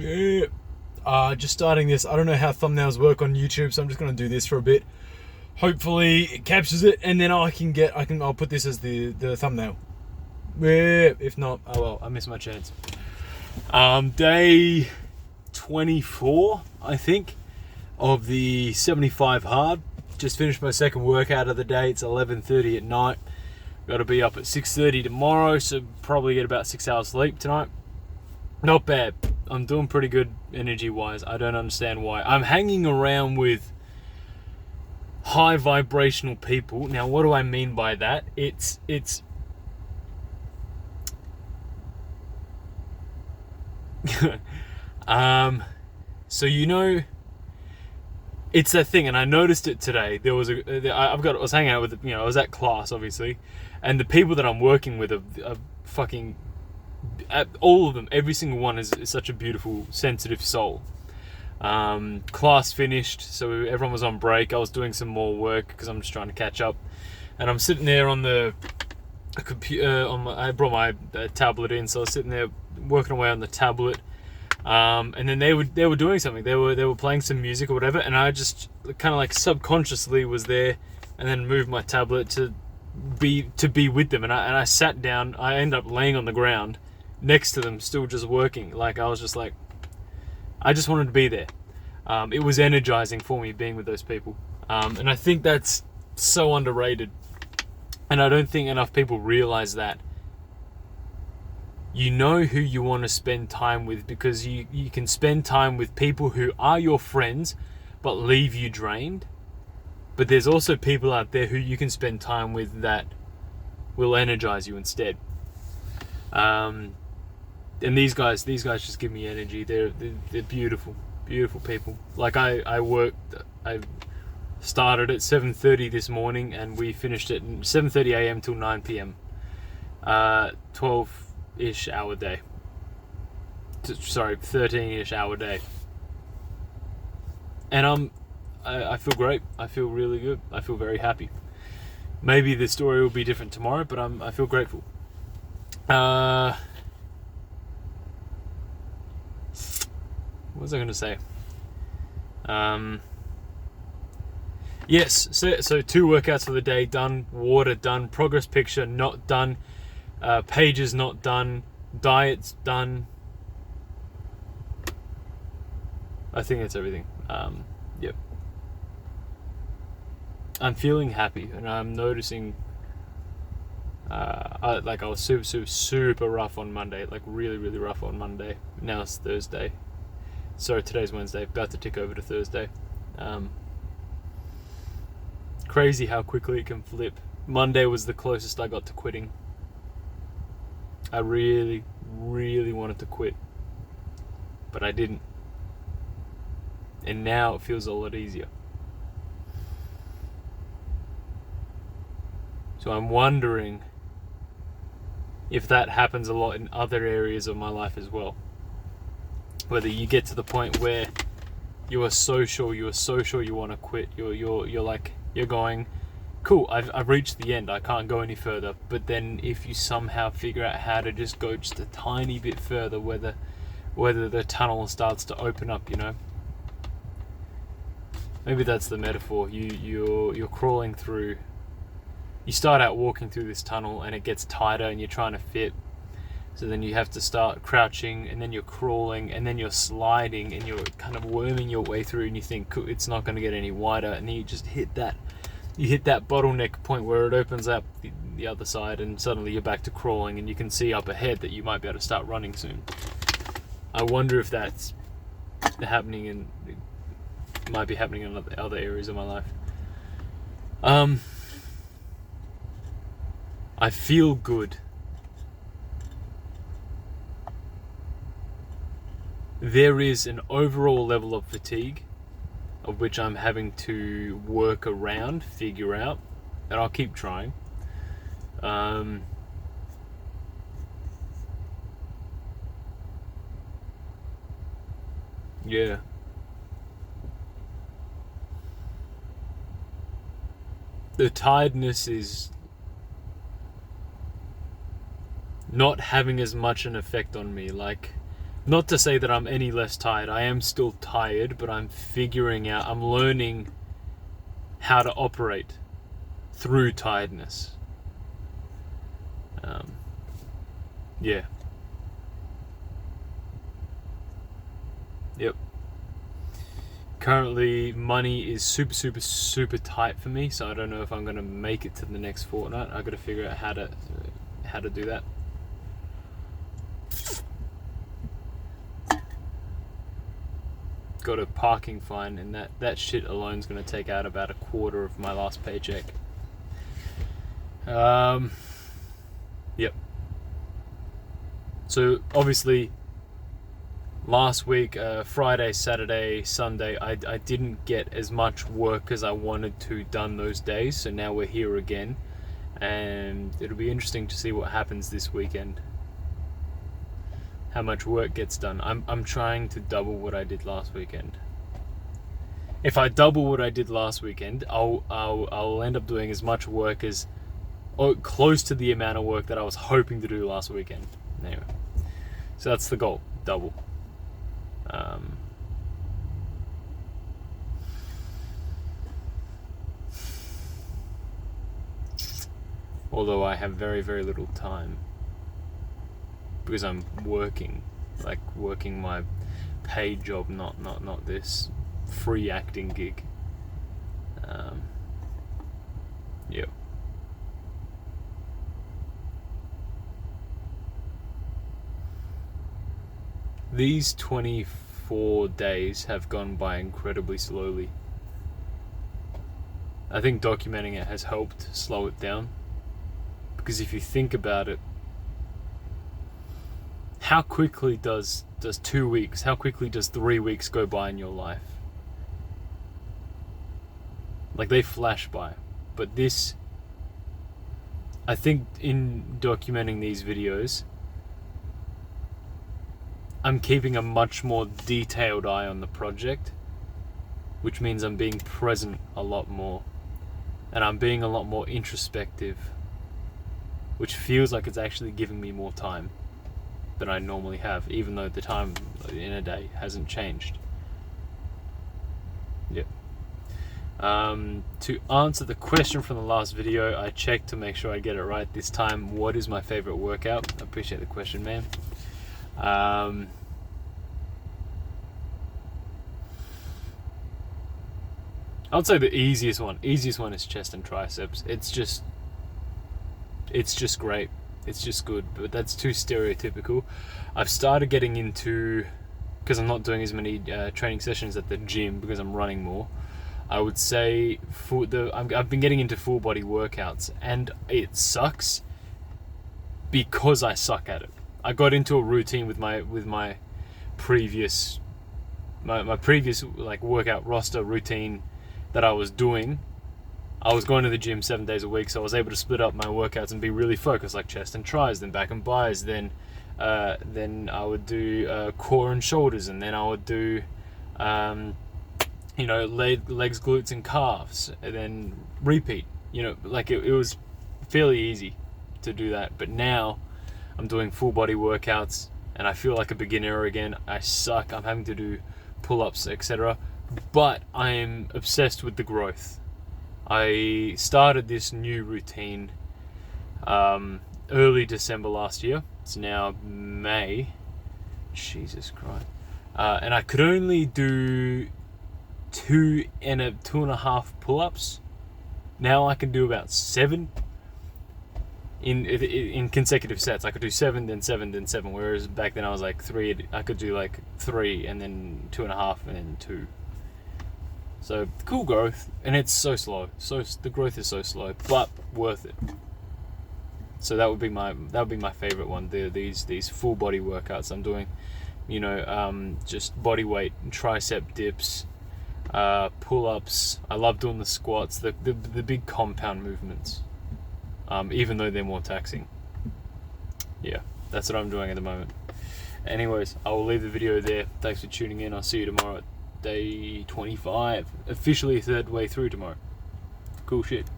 Yeah. Just starting this. I don't know how thumbnails work on YouTube, so I'm just gonna do this for a bit. Hopefully it captures it, and then I'll put this as the thumbnail. Yeah. If not, oh well, I missed my chance. Day 24, I think, of the 75 hard. Just finished my second workout of the day. It's 11:30 at night. Got to be up at 6:30 tomorrow, so probably get about 6 hours sleep tonight. Not bad. I'm doing pretty good energy-wise. I don't understand why. I'm hanging around with high vibrational people. Now, what do I mean by that? It's so it's that thing, and I noticed it today. There was I was hanging out with, I was at class, obviously, and the people that I'm working with are fucking, all of them, every single one is such a beautiful, sensitive soul. Class finished, so everyone was on break. I was doing some more work because I'm just trying to catch up, and I'm sitting there on the computer. I brought my tablet in, so I was sitting there working away on the tablet. And then they were doing something. They were playing some music or whatever, and I just kind of like subconsciously was there, and then moved my tablet to be with them. And I sat down. I ended up laying on the ground next to them, still just working. Like, I was just like, I just wanted to be there. It was energizing for me being with those people, and I think that's so underrated. And I don't think enough people realize that. You know who you want to spend time with, because you can spend time with people who are your friends but leave you drained. But there's also people out there who you can spend time with that will energize you instead. And these guys just give me energy. They're beautiful, beautiful people. Like, I started at 7:30 this morning, and we finished at 7:30 a.m. till 9 p.m. 12-ish hour day. 13-ish hour day. And I feel great. I feel really good. I feel very happy. Maybe the story will be different tomorrow, but I feel grateful. What was I going to say? Yes, so 2 workouts for the day done. Water done. Progress picture not done. Pages not done. Diets done. I think that's everything. Yep. I'm feeling happy, and I'm noticing. I was super rough on Monday, like really rough on Monday. Now it's Thursday. Sorry, today's Wednesday. About to tick over to Thursday. Crazy how quickly it can flip. Monday was the closest I got to quitting. I really wanted to quit, but I didn't. And now it feels a lot easier. So I'm wondering if that happens a lot in other areas of my life as well. Whether you get to the point where you are so sure you want to quit. You're going, cool, I've reached the end, I can't go any further. But then if you somehow figure out how to just go just a tiny bit further, whether the tunnel starts to open up, Maybe that's the metaphor. You're crawling through. You start out walking through this tunnel, and it gets tighter, and you're trying to fit. So then you have to start crouching, and then you're crawling, and then you're sliding, and you're kind of worming your way through, and you think it's not going to get any wider, and then you just hit that bottleneck point where it opens up the other side, and suddenly you're back to crawling, and you can see up ahead that you might be able to start running soon. I wonder if that's happening, and it might be happening in other areas of my life. I feel good. There is an overall level of fatigue, of which I'm having to work around, figure out, and I'll keep trying. Yeah. The tiredness is not having as much an effect on me. Like, Not to say that I'm any less tired. I am still tired, but I'm figuring out, I'm learning how to operate through tiredness. Yeah. Yep. Currently, money is super, super, super tight for me, so I don't know if I'm gonna make it to the next fortnight. I gotta figure out how to do that. Got a parking fine, and that shit alone is gonna take out about a quarter of my last paycheck. Yep. So obviously, last week, Friday, Saturday, Sunday, I didn't get as much work as I wanted to done those days. So now we're here again, and it'll be interesting to see what happens this weekend. How much work gets done. I'm trying to double what I did last weekend. If I double what I did last weekend, I'll end up doing as much work as, or close to the amount of work that I was hoping to do last weekend. Anyway, so that's the goal, double. Although I have very, very little time because I'm working my paid job, not this free acting gig. Yeah. These 24 days have gone by incredibly slowly. I think documenting it has helped slow it down. Because if you think about it, how quickly does 2 weeks, how quickly does 3 weeks go by in your life? Like, they flash by. But this, I think in documenting these videos, I'm keeping a much more detailed eye on the project, which means I'm being present a lot more. And I'm being a lot more introspective, which feels like it's actually giving me more time than I normally have, even though the time in a day hasn't changed. Yep. To answer the question from the last video, I checked to make sure I get it right this time. What is my favorite workout? I appreciate the question, man. I would say the easiest one is chest and triceps. It's just great. It's just good, but that's too stereotypical. I've started getting into, because I'm not doing as many training sessions at the gym because I'm running more. I would say I've been getting into full body workouts, and it sucks because I suck at it. I got into a routine with my previous like workout roster routine that I was doing. I was going to the gym 7 days a week, so I was able to split up my workouts and be really focused, like chest and tris, then back and bis, then I would do core and shoulders, and then I would do legs, glutes, and calves, and then repeat. Like it was fairly easy to do that. But now I'm doing full body workouts, and I feel like a beginner again. I suck. I'm having to do pull-ups, etc. But I am obsessed with the growth. I started this new routine early December last year. It's now May. Jesus Christ. And I could only do 2.5 pull-ups. Now I can do about 7 in consecutive sets. I could do 7, then 7, then 7. Whereas back then I was like 3. I could do like 3, and then 2.5, and then 2. So cool growth, and it's so slow. So the growth is so slow, but worth it. So that would be my favorite one. These full body workouts I'm doing. Just body weight, tricep dips, pull-ups. I love doing the squats, the big compound movements. Even though they're more taxing. Yeah, that's what I'm doing at the moment. Anyways, I will leave the video there. Thanks for tuning in. I'll see you tomorrow at day 25. Officially third way through tomorrow. Cool shit.